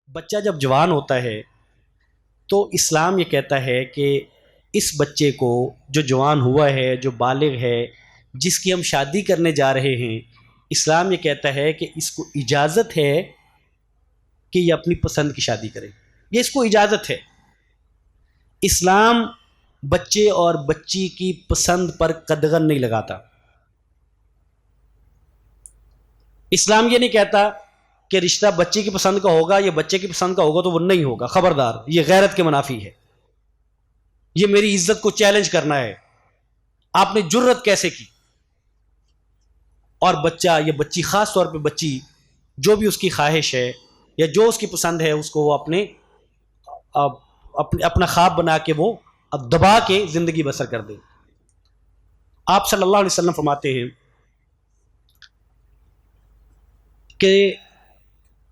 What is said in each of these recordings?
بچہ جب جوان ہوتا ہے تو اسلام یہ کہتا ہے کہ اس بچے کو جو جوان ہوا ہے، جو بالغ ہے، جس کی ہم شادی کرنے جا رہے ہیں، اسلام یہ کہتا ہے کہ اس کو اجازت ہے کہ یہ اپنی پسند کی شادی کرے. یہ اس کو اجازت ہے. اسلام بچے اور بچی کی پسند پر قدغن نہیں لگاتا. اسلام یہ نہیں کہتا کہ رشتہ بچے کی پسند کا ہوگا یا بچے کی پسند کا ہوگا تو وہ نہیں ہوگا. خبردار، یہ غیرت کے منافی ہے. یہ میری عزت کو چیلنج کرنا ہے. آپ نے جرت کیسے کی؟ اور بچہ یا بچی، خاص طور پہ بچی، جو بھی اس کی خواہش ہے یا جو اس کی پسند ہے، اس کو وہ اپنا خواب بنا کے وہ دبا کے زندگی بسر کر دے. آپ صلی اللہ علیہ وسلم فرماتے ہیں کہ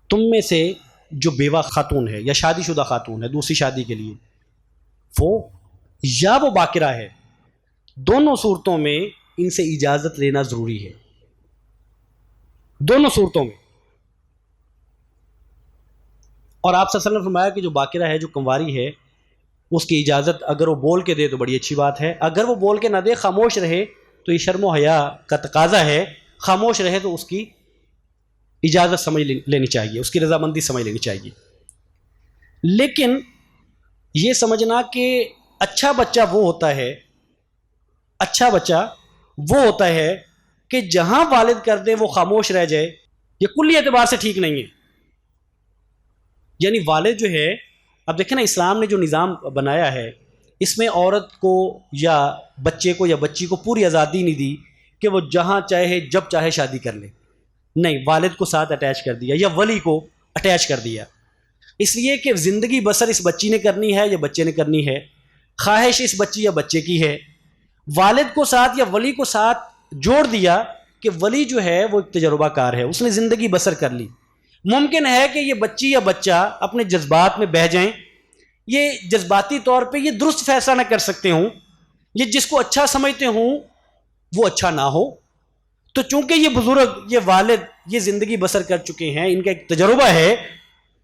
تم میں سے جو بیوہ خاتون ہے یا شادی شدہ خاتون ہے دوسری شادی کے لیے، وہ باکرہ ہے، دونوں صورتوں میں ان سے اجازت لینا ضروری ہے. دونوں صورتوں میں. اور آپ صلی اللہ علیہ وسلم نے فرمایا کہ جو باکرہ ہے، جو کنواری ہے، اس کی اجازت اگر وہ بول کے دے تو بڑی اچھی بات ہے. اگر وہ بول کے نہ دے، خاموش رہے، تو یہ شرم و حیا کا تقاضا ہے. خاموش رہے تو اس کی اجازت سمجھ لینی چاہیے، اس کی رضامندی سمجھ لینی چاہیے. لیکن یہ سمجھنا کہ اچھا بچہ وہ ہوتا ہے کہ جہاں والد کر دیں وہ خاموش رہ جائے، یہ کلی اعتبار سے ٹھیک نہیں ہے. یعنی والد جو ہے، اب دیکھیں نا، اسلام نے جو نظام بنایا ہے، اس میں عورت کو یا بچے کو یا بچی کو پوری آزادی نہیں دی کہ وہ جہاں چاہے جب چاہے شادی کر لے. نہیں، والد کو ساتھ اٹیچ کر دیا یا ولی کو اٹیچ کر دیا، اس لیے کہ زندگی بسر اس بچی نے کرنی ہے یا بچے نے کرنی ہے، خواہش اس بچی یا بچے کی ہے. والد کو ساتھ یا ولی کو ساتھ جوڑ دیا کہ ولی جو ہے وہ ایک تجربہ کار ہے، اس نے زندگی بسر کر لی. ممکن ہے کہ یہ بچی یا بچہ اپنے جذبات میں بہہ جائیں، یہ جذباتی طور پہ یہ درست فیصلہ نہ کر سکتے ہوں، یہ جس کو اچھا سمجھتے ہوں وہ اچھا نہ ہو. تو چونکہ یہ بزرگ، یہ والد، یہ زندگی بسر کر چکے ہیں، ان کا ایک تجربہ ہے،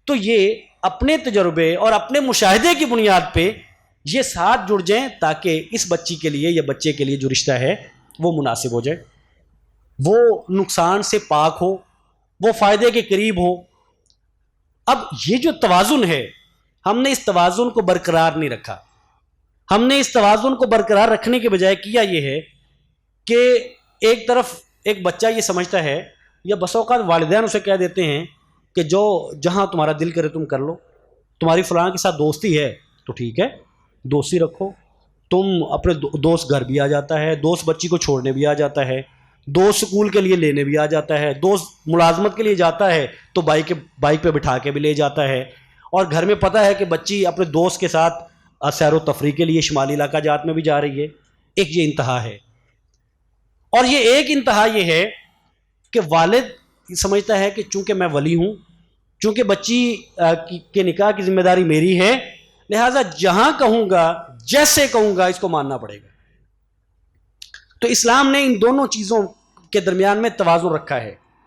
تو یہ اپنے تجربے اور اپنے مشاہدے کی بنیاد پہ یہ ساتھ جڑ جائیں تاکہ اس بچی کے لیے یا بچے کے لیے جو رشتہ ہے وہ مناسب ہو جائے، وہ نقصان سے پاک ہو، وہ فائدے کے قریب ہو. اب یہ جو توازن ہے، ہم نے اس توازن کو برقرار نہیں رکھا. ہم نے اس توازن کو برقرار رکھنے کے بجائے کیا یہ ہے کہ ایک طرف ایک بچہ یہ سمجھتا ہے، یا بس اوقات والدین اسے کہہ دیتے ہیں کہ جہاں تمہارا دل کرے تم کر لو، تمہاری فلاں کے ساتھ دوستی ہے تو ٹھیک ہے، دوستی رکھو. تم اپنے دوست گھر بھی آ جاتا ہے، دوست بچی کو چھوڑنے بھی آ جاتا ہے، دوست سکول کے لیے لینے بھی آ جاتا ہے، دوست ملازمت کے لیے جاتا ہے تو بائک پہ بٹھا کے بھی لے جاتا ہے. اور گھر میں پتہ ہے کہ بچی اپنے دوست کے ساتھ سیر و تفریح کے لیے شمالی علاقہ جات میں بھی جا رہی ہے. ایک یہ انتہا ہے. اور یہ ایک انتہا یہ ہے کہ والد سمجھتا ہے کہ چونکہ میں ولی ہوں، چونکہ بچی کے نکاح کی ذمہ داری میری ہے، لہٰذا جہاں کہوں گا، جیسے کہوں گا، اس کو ماننا پڑے گا. تو اسلام نے ان دونوں چیزوں کے درمیان میں توازن رکھا ہے.